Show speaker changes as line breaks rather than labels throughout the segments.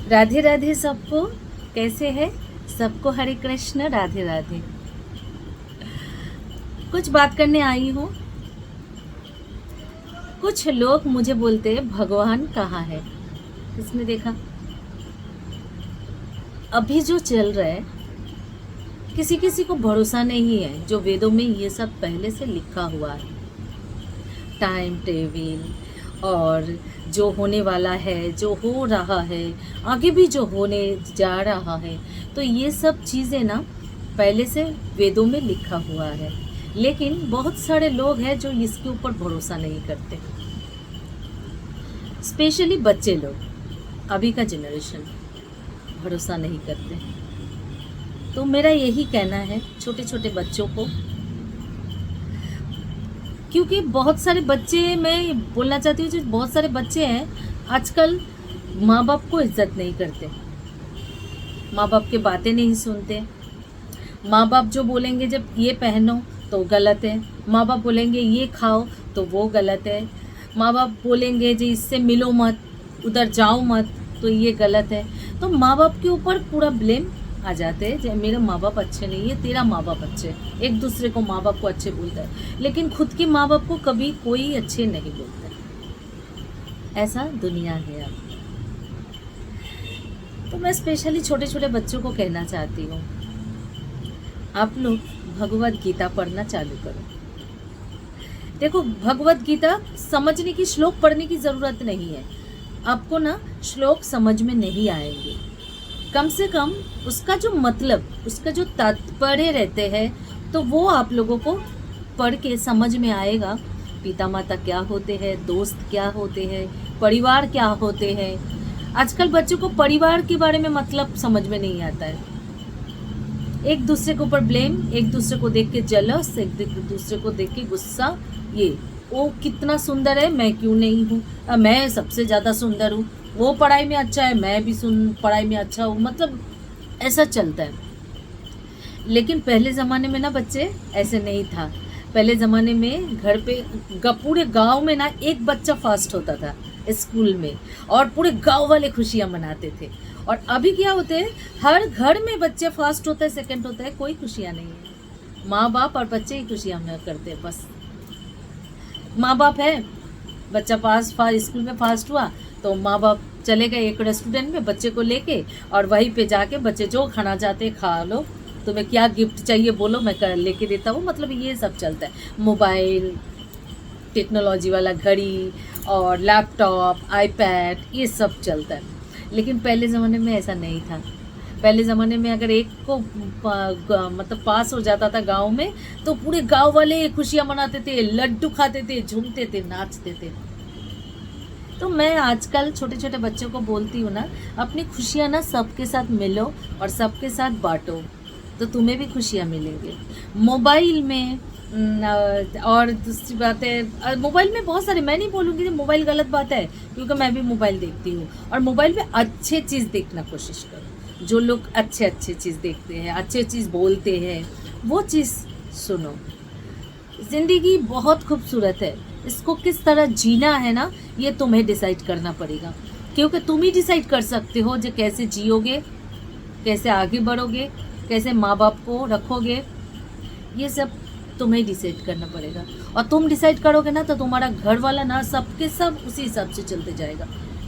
राधे राधे सबको। कैसे है सबको? हरे कृष्ण, राधे राधे। कुछ बात करने आई हूँ। कुछ लोग मुझे बोलते हैं भगवान कहाँ है। किसने देखा? अभी जो चल रहा है किसी किसी को भरोसा नहीं है। जो वेदों में ये सब पहले से लिखा हुआ है, टाइम टेबल और जो होने वाला है, जो हो रहा है, आगे भी जो होने जा रहा है, तो ये सब चीज़ें ना पहले से वेदों में लिखा हुआ है। लेकिन बहुत सारे लोग हैं जो इसके ऊपर भरोसा नहीं करते, स्पेशली बच्चे लोग, अभी का जनरेशन भरोसा नहीं करते। तो मेरा यही कहना है छोटे छोटे बच्चों को, क्योंकि बहुत सारे बच्चे, मैं बोलना चाहती हूँ जो बहुत सारे बच्चे हैं आजकल माँ बाप को इज्जत नहीं करते, माँ बाप की बातें नहीं सुनते। माँ बाप जो बोलेंगे जब ये पहनो तो गलत है, माँ बाप बोलेंगे ये खाओ तो वो गलत है, माँ बाप बोलेंगे जी इससे मिलो मत, उधर जाओ मत, तो ये गलत है। तो माँ बाप के ऊपर पूरा ब्लेम आ जाते हैं, जब मेरे माँ बाप अच्छे नहीं है, तेरा माँ बाप अच्छे। एक दूसरे को माँ बाप को अच्छे बोलता है, लेकिन खुद के माँ बाप को कभी कोई अच्छे नहीं बोलता। ऐसा दुनिया है अब। तो मैं स्पेशली छोटे छोटे बच्चों को कहना चाहती हूँ, आप लोग भगवत गीता पढ़ना चालू करो। देखो, भगवत गीता समझने की, श्लोक पढ़ने की ज़रूरत नहीं है आपको ना। श्लोक समझ में नहीं आएंगे, कम से कम उसका जो मतलब, उसका जो तात्पर्य रहते हैं, तो वो आप लोगों को पढ़ के समझ में आएगा। पिता माता क्या होते हैं, दोस्त क्या होते हैं, परिवार क्या होते हैं। आजकल बच्चों को परिवार के बारे में मतलब समझ में नहीं आता है। एक दूसरे के ऊपर ब्लेम, एक दूसरे को देख के जलस, एक दूसरे को देख के गुस्सा। ये वो कितना सुंदर है, मैं क्यों नहीं हूँ, मैं सबसे ज़्यादा सुंदर हूँ, वो पढ़ाई में अच्छा है, मैं भी पढ़ाई में अच्छा हूँ, मतलब ऐसा चलता है। लेकिन पहले ज़माने में ना बच्चे ऐसे नहीं था। पहले ज़माने में घर पे पूरे गांव में ना एक बच्चा फर्स्ट होता था स्कूल में, और पूरे गांव वाले खुशियाँ मनाते थे। और अभी क्या होते हैं, हर घर में बच्चे फर्स्ट होता है, सेकंड होता है, कोई खुशियाँ नहीं है। माँ बाप और बच्चे ही खुशियाँ करते हैं बस। माँ बाप है, बच्चा स्कूल में फास्ट हुआ तो माँ बाप चले गए एक रेस्टोरेंट में बच्चे को लेके, और वहीं पे जाके बच्चे जो खाना चाहते खा लो, तुम्हें क्या गिफ्ट चाहिए बोलो, मैं लेके देता हूँ। मतलब ये सब चलता है। मोबाइल, टेक्नोलॉजी वाला घड़ी और लैपटॉप, आईपैड, ये सब चलता है। लेकिन पहले ज़माने में ऐसा नहीं था। पहले ज़माने में अगर एक को मतलब पास हो जाता था गांव में, तो पूरे गांव वाले खुशियाँ मनाते थे, लड्डू खाते थे, झूमते थे, नाचते थे। तो मैं आजकल छोटे छोटे बच्चों को बोलती हूँ ना, अपनी खुशियाँ ना सबके साथ मिलो और सबके साथ बांटो, तो तुम्हें भी खुशियाँ मिलेंगी। मोबाइल में और दूसरी बात है, मोबाइल में बहुत सारे, मैं नहीं बोलूँगी कि मोबाइल गलत बात है, क्योंकि मैं भी मोबाइल देखती हूँ। और मोबाइल में अच्छे चीज़ देखना कोशिश करो। जो लोग अच्छे अच्छे चीज़ देखते हैं, अच्छे चीज़ बोलते हैं, वो चीज़ सुनो। ज़िंदगी बहुत खूबसूरत है, इसको किस तरह जीना है ना, ये तुम्हें डिसाइड करना पड़ेगा। क्योंकि तुम ही डिसाइड कर सकते हो जो कैसे जियोगे, कैसे आगे बढ़ोगे, कैसे माँ बाप को रखोगे, ये सब तुम्हें डिसाइड करना पड़ेगा। और तुम डिसाइड करोगे ना, तो तुम्हारा घर वाला ना सबके सब उसी हिसाब से चलते जाएगा।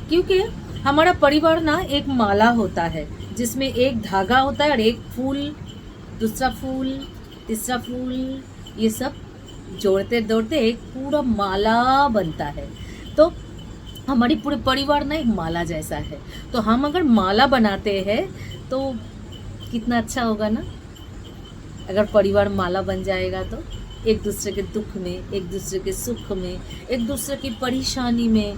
क्योंकि हमारा परिवार ना एक माला होता है, जिसमें एक धागा होता है और एक फूल, दूसरा फूल, तीसरा फूल, ये सब जोड़ते जोड़ते एक पूरा माला बनता है। तो हमारी पूरे परिवार ना एक माला जैसा है। तो हम अगर माला बनाते हैं तो कितना अच्छा होगा ना, अगर परिवार माला बन जाएगा तो एक दूसरे के दुख में, एक दूसरे के सुख में, एक दूसरे की परेशानी में,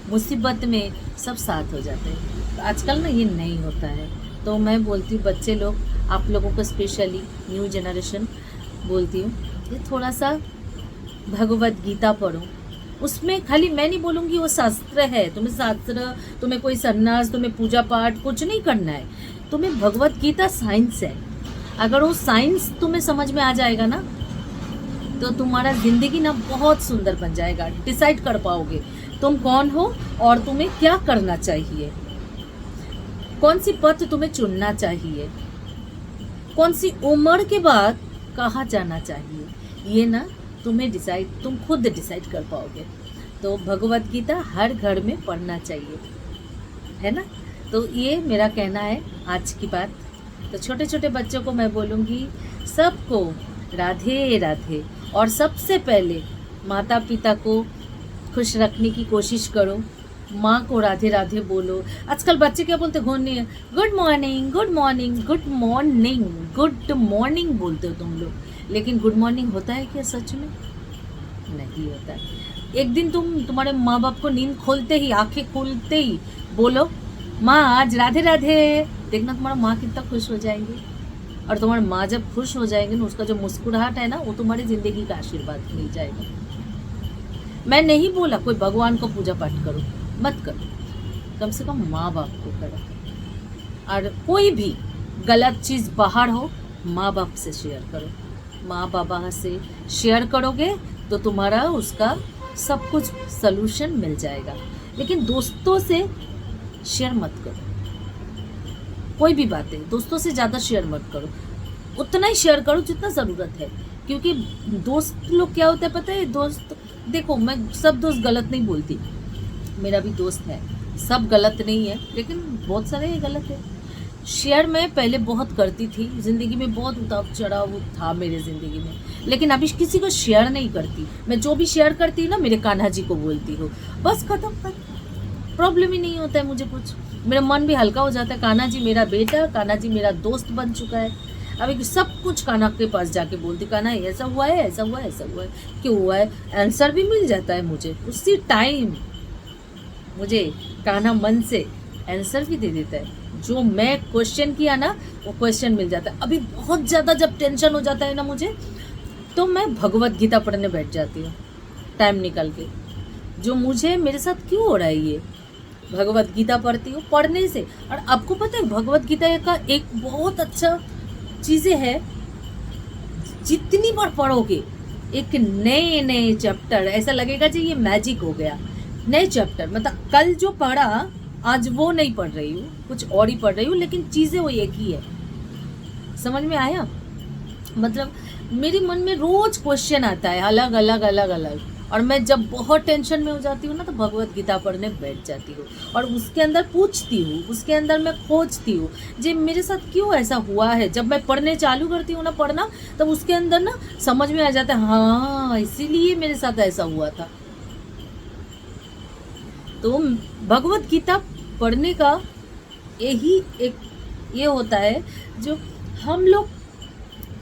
मुसीबत में सब साथ हो जाते हैं। तो आजकल ना ये नहीं होता है। तो मैं बोलती हूँ बच्चे लोग, आप लोगों को स्पेशली न्यू जनरेशन बोलती हूँ, ये थोड़ा सा भगवत गीता पढ़ो। उसमें खाली, मैं नहीं बोलूँगी वो शास्त्र है, तुम्हें शास्त्र, तुम्हें कोई सन्यास, तुम्हें पूजा पाठ कुछ नहीं करना है। तुम्हें भगवत गीता साइंस है। अगर वो साइंस तुम्हें समझ में आ जाएगा ना, तो तुम्हारा ज़िंदगी ना बहुत सुंदर बन जाएगा। डिसाइड कर पाओगे तुम कौन हो और तुम्हें क्या करना चाहिए। कौन सी पथ तुम्हें चुनना चाहिए, कौन सी उम्र के बाद कहाँ जाना चाहिए, ये ना तुम खुद डिसाइड कर पाओगे। तो भगवत गीता हर घर में पढ़ना चाहिए, है ना। तो ये मेरा कहना है आज की बात। तो छोटे छोटे बच्चों को मैं बोलूँगी, सबको राधे राधे। और सबसे पहले माता पिता को खुश रखने की कोशिश करो, माँ को राधे राधे बोलो। आजकल बच्चे क्या बोलते हैं, good morning good morning good morning good morning बोलते हो तुम लोग, लेकिन गुड मॉर्निंग होता है क्या सच में? नहीं होता है। एक दिन तुम्हारे माँ बाप को नींद खोलते ही, आंखें खोलते ही बोलो माँ आज राधे राधे, देखना तुम्हारा माँ कितना खुश हो जाएंगे। और तुम्हारी माँ जब खुश हो जाएंगे ना, उसका जो मुस्कुराहट है ना, वो तुम्हारी ज़िंदगी का आशीर्वाद मिल जाएगा। मैं नहीं बोला कोई भगवान को पूजा पाठ करो, मत करो, कम से कम माँ बाप को करो। और कोई भी गलत चीज़ बाहर हो, माँ बाप से शेयर करो। माँ बाबा से शेयर करोगे तो तुम्हारा उसका सब कुछ सलूशन मिल जाएगा। लेकिन दोस्तों से शेयर मत करो, कोई भी बातें दोस्तों से ज़्यादा शेयर मत करो। उतना ही शेयर करो जितना ज़रूरत है, क्योंकि दोस्त लोग क्या होता है पता है, दोस्त देखो, मैं सब दोस्त गलत नहीं बोलती, मेरा भी दोस्त है, सब गलत नहीं है, लेकिन बहुत सारे गलत है। शेयर मैं पहले बहुत करती थी, ज़िंदगी में बहुत उतार चढ़ाव था मेरे ज़िंदगी में, लेकिन अभी किसी को शेयर नहीं करती। मैं जो भी शेयर करती हूँ ना, मेरे कान्हा जी को बोलती हूँ, बस खत्म कर, प्रॉब्लम ही नहीं होता है मुझे कुछ, मेरा मन भी हल्का हो जाता है। कान्हा जी मेरा बेटा, कान्हा जी मेरा दोस्त बन चुका है। अभी सब कुछ कान्हा के पास जाके बोलती, कान्हा ऐसा हुआ है, ऐसा हुआ है, ऐसा हुआ है, क्यों हुआ है, आंसर भी मिल जाता है मुझे उसी टाइम। मुझे कान्हा मन से आंसर भी दे देता है, जो मैं क्वेश्चन किया ना वो क्वेश्चन मिल जाता है। अभी बहुत ज़्यादा जब टेंशन हो जाता है ना मुझे, तो मैं भगवत गीता पढ़ने बैठ जाती हूँ टाइम निकल के। जो मुझे मेरे साथ क्यों हो रहा है ये, भगवत गीता पढ़ती हूँ, पढ़ने से। और आपको पता है भगवत गीता का एक बहुत अच्छा चीज़ें है, जितनी बार पढ़ोगे एक नए नए चैप्टर, ऐसा लगेगा जी ये मैजिक हो गया। नए चैप्टर मतलब कल जो पढ़ा आज वो नहीं पढ़ रही हूँ, कुछ और ही पढ़ रही हूँ, लेकिन चीज़ें वो एक ही है। समझ में आया? मतलब मेरे मन में रोज क्वेश्चन आता है अलग अलग अलग अलग, और मैं जब बहुत टेंशन में हो जाती हूँ ना, तो भगवत गीता पढ़ने बैठ जाती हूँ और उसके अंदर पूछती हूँ, उसके अंदर मैं खोजती हूँ जी मेरे साथ क्यों ऐसा हुआ है। जब मैं पढ़ने चालू करती हूँ ना, पढ़ना, तब उसके अंदर ना समझ में आ जाता है, हाँ इसीलिए मेरे साथ ऐसा हुआ था। तो भगवत गीता पढ़ने का यही एक ये होता है, जो हम लोग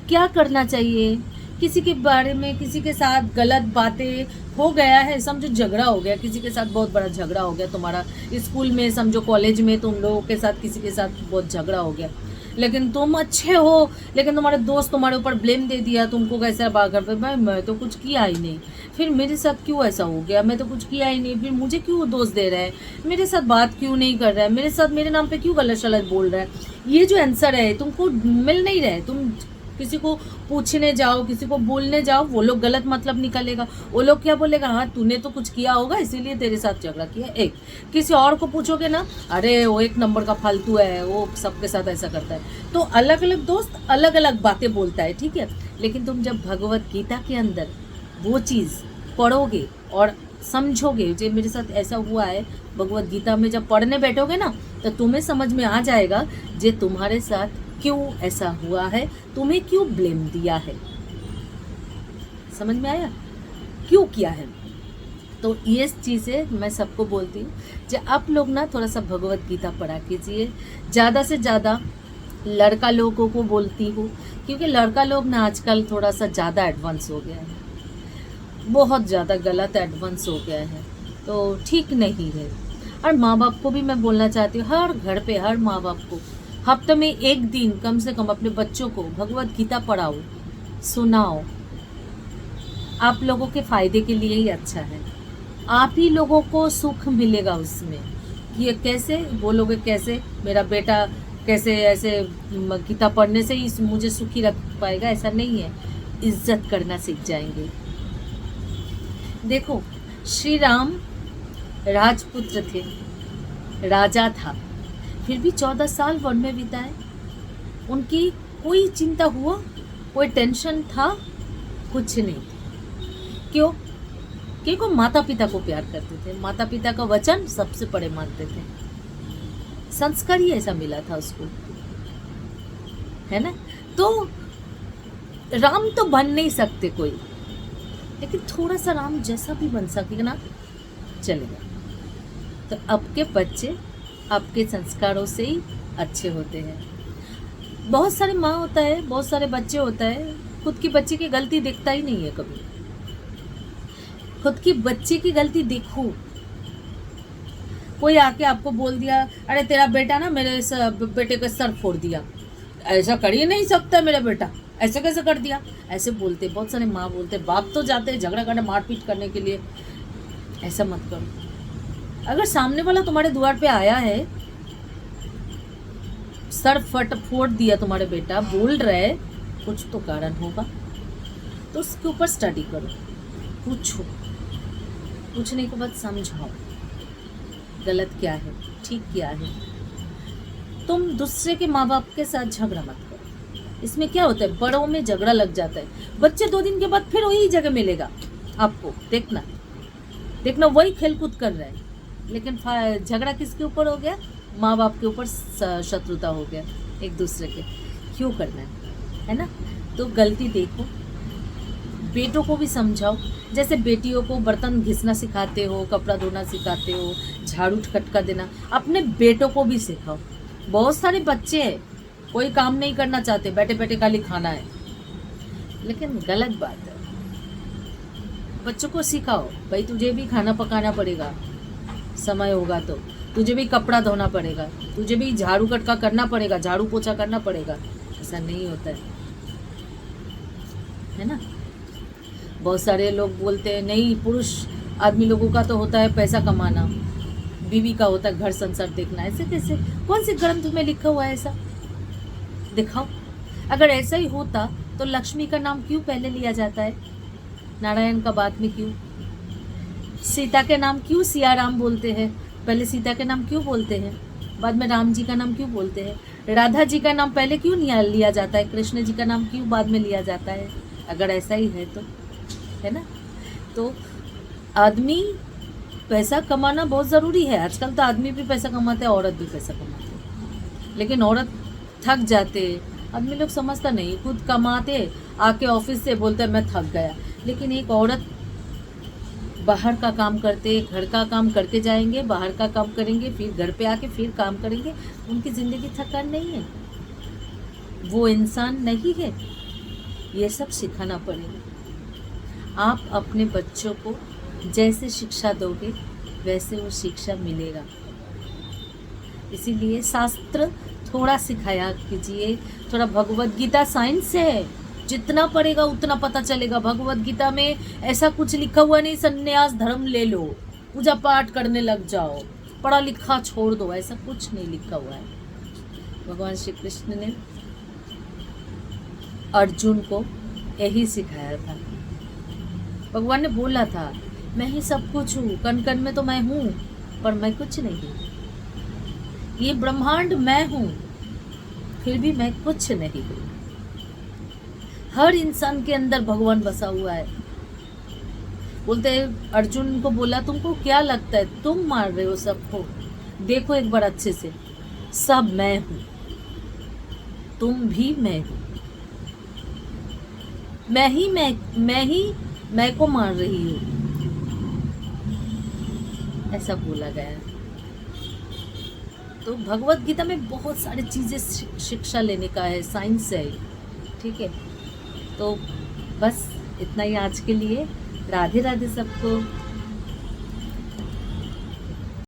क्या करना चाहिए। किसी के बारे में, किसी के साथ गलत बातें हो गया है, समझो झगड़ा हो गया, किसी के साथ बहुत बड़ा झगड़ा हो गया तुम्हारा, स्कूल में समझो, कॉलेज में तुम लोगों के साथ किसी के साथ बहुत झगड़ा हो गया, लेकिन तुम अच्छे हो, लेकिन तुम्हारे दोस्त तुम्हारे ऊपर ब्लेम दे दिया, तुमको कैसा बात कर, भाई मैं तो कुछ किया ही नहीं, फिर मेरे साथ क्यों ऐसा हो गया, मैं तो कुछ किया ही नहीं, फिर मुझे क्यों दोस्त दे रहा है, मेरे साथ बात क्यों नहीं कर रहा है, मेरे साथ मेरे नाम पे क्यों गलत शलत बोल रहा है। ये जो आंसर है तुमको मिल नहीं रहे, तुम किसी को पूछने जाओ, किसी को बोलने जाओ, वो लोग गलत मतलब निकलेगा, वो लोग क्या बोलेगा, हाँ तूने तो कुछ किया होगा इसीलिए तेरे साथ झगड़ा किया। एक किसी और को पूछोगे ना, अरे वो एक नंबर का फालतू है, वो सबके साथ ऐसा करता है। तो अलग अलग दोस्त अलग अलग बातें बोलता है, ठीक है, लेकिन तुम जब भगवत गीता के अंदर वो चीज़ पढ़ोगे और समझोगे, जो मेरे साथ ऐसा हुआ है, भगवत गीता में जब पढ़ने बैठोगे ना, तो तुम्हें समझ में आ जाएगा जे तुम्हारे साथ क्यों ऐसा हुआ है, तुम्हें क्यों ब्लेम दिया है। समझ में आया क्यों किया है। तो ये चीज़ें मैं सबको बोलती हूँ, जब आप लोग ना थोड़ा सा भगवत गीता पढ़ा कीजिए, ज़्यादा से ज़्यादा लड़का लोगों को बोलती हूँ, क्योंकि लड़का लोग ना आजकल थोड़ा सा ज़्यादा एडवांस हो गया है, बहुत ज़्यादा गलत एडवांस हो गया है, तो ठीक नहीं है। और माँ बाप को भी मैं बोलना चाहती हूँ, हर घर पे हर माँ बाप को हफ्ते में एक दिन कम से कम अपने बच्चों को भगवत गीता पढ़ाओ, सुनाओ। आप लोगों के फ़ायदे के लिए ही अच्छा है, आप ही लोगों को सुख मिलेगा उसमें। ये कैसे बोलोगे, कैसे मेरा बेटा कैसे ऐसे गीता पढ़ने से ही मुझे सुखी रख पाएगा, ऐसा नहीं है। इज्जत करना सीख जाएंगे। देखो श्री राम राजपुत्र थे, राजा था, फिर भी 14 साल वन में बिताए। उनकी कोई चिंता हुआ, कोई टेंशन था, कुछ नहीं। क्यों? क्योंकि वो माता पिता को प्यार करते थे, माता पिता का वचन सबसे बड़े मानते थे। संस्कार ही ऐसा मिला था उसको, है ना। तो राम तो बन नहीं सकते कोई, लेकिन थोड़ा सा राम जैसा भी बन सकेगा ना, चलेगा। तो आपके बच्चे आपके संस्कारों से ही अच्छे होते हैं। बहुत सारी माँ होता है, बहुत सारे बच्चे होता है, खुद की बच्ची की गलती देखता ही नहीं है कभी। खुद की बच्ची की गलती देखो। कोई आके आपको बोल दिया, अरे तेरा बेटा ना मेरे बेटे का सर फोड़ दिया, ऐसा कर ही नहीं सकता मेरा बेटा, ऐसे कैसे कर दिया, ऐसे बोलते बहुत सारे माँ बोलते, बाप तो जाते हैं झगड़ा करने मारपीट करने के लिए। ऐसा मत करो। अगर सामने वाला तुम्हारे द्वार पे आया है, सर फोड़ दिया तुम्हारे बेटा, बोल रहे, कुछ तो कारण होगा, तो उसके ऊपर स्टडी करो, पूछो, पूछने के बाद समझाओ गलत क्या है, ठीक क्या है। तुम दूसरे के माँ बाप के साथ झगड़ा मत करो। इसमें क्या होता है, बड़ों में झगड़ा लग जाता है, बच्चे 2 दिन के बाद फिर वही जगह मिलेगा आपको। देखना देखना वही खेलकूद कर रहा है, लेकिन झगड़ा किसके ऊपर हो गया, माँ बाप के ऊपर शत्रुता हो गया एक दूसरे के। क्यों करना है ना। तो गलती देखो, बेटों को भी समझाओ। जैसे बेटियों को बर्तन घिसना सिखाते हो, कपड़ा धोना सिखाते हो, झाड़ू खटका देना, अपने बेटों को भी सिखाओ। बहुत सारे बच्चे हैं कोई काम नहीं करना चाहते, बैठे बैठे खाली खाना है, लेकिन गलत बात है। बच्चों को सिखाओ, भाई तुझे भी खाना पकाना पड़ेगा, समय होगा तो तुझे भी कपड़ा धोना पड़ेगा, तुझे भी झाड़ू खटका करना पड़ेगा, झाड़ू पोछा करना पड़ेगा। ऐसा नहीं होता है ना। बहुत सारे लोग बोलते हैं नहीं, पुरुष आदमी लोगों का तो होता है पैसा कमाना, बीवी का होता है घर संसार देखना। ऐसे कैसे, कौन से ग्रंथ में लिखा हुआ है ऐसा, दिखाओ। अगर ऐसा ही होता तो लक्ष्मी का नाम क्यों पहले लिया जाता है, नारायण का बाद में क्यों, सीता के नाम क्यों सिया राम बोलते हैं, पहले सीता के नाम क्यों बोलते हैं, बाद में राम जी का नाम क्यों बोलते हैं, राधा जी का नाम पहले क्यों लिया जाता है, कृष्ण जी का नाम क्यों बाद में लिया जाता है। अगर ऐसा ही है तो, है ना। तो आदमी पैसा कमाना बहुत ज़रूरी है। आजकल तो आदमी भी पैसा कमाते हैं, औरत भी पैसा कमाते हैं, लेकिन औरत थक जाते, आदमी लोग समझता नहीं, खुद कमाते आके ऑफिस से बोलते मैं थक गया। लेकिन एक औरत बाहर का काम करते, घर का काम करके जाएंगे, बाहर का काम करेंगे, फिर घर पे आके फिर काम करेंगे, उनकी ज़िंदगी थकान नहीं है, वो इंसान नहीं है। ये सब सिखाना पड़ेगा। आप अपने बच्चों को जैसे शिक्षा दोगे वैसे वो शिक्षा मिलेगा। इसीलिए शास्त्र थोड़ा सिखाया कीजिए, थोड़ा भगवत गीता साइंस है, जितना पढ़ेगा उतना पता चलेगा। भगवत गीता में ऐसा कुछ लिखा हुआ नहीं संन्यास धर्म ले लो, पूजा पाठ करने लग जाओ, पढ़ा लिखा छोड़ दो, ऐसा कुछ नहीं लिखा हुआ है। भगवान श्री कृष्ण ने अर्जुन को यही सिखाया था। भगवान ने बोला था मैं ही सब कुछ हूँ, कण कण में तो मैं हूँ, पर मैं कुछ नहीं हूँ। ये ब्रह्मांड मैं हूँ, फिर भी मैं कुछ नहीं हूँ। हर इंसान के अंदर भगवान बसा हुआ है। बोलते हैं अर्जुन को बोला तुमको क्या लगता है तुम मार रहे हो सबको, देखो एक बार अच्छे से, सब मैं हूँ, तुम भी मैं हूँ, मैं ही मैं को मार रही हूँ, ऐसा बोला गया। तो भगवत गीता में बहुत सारी चीज़ें शिक्षा लेने का है, साइंस है, ठीक है। तो बस इतना ही आज के लिए। राधे राधे सबको।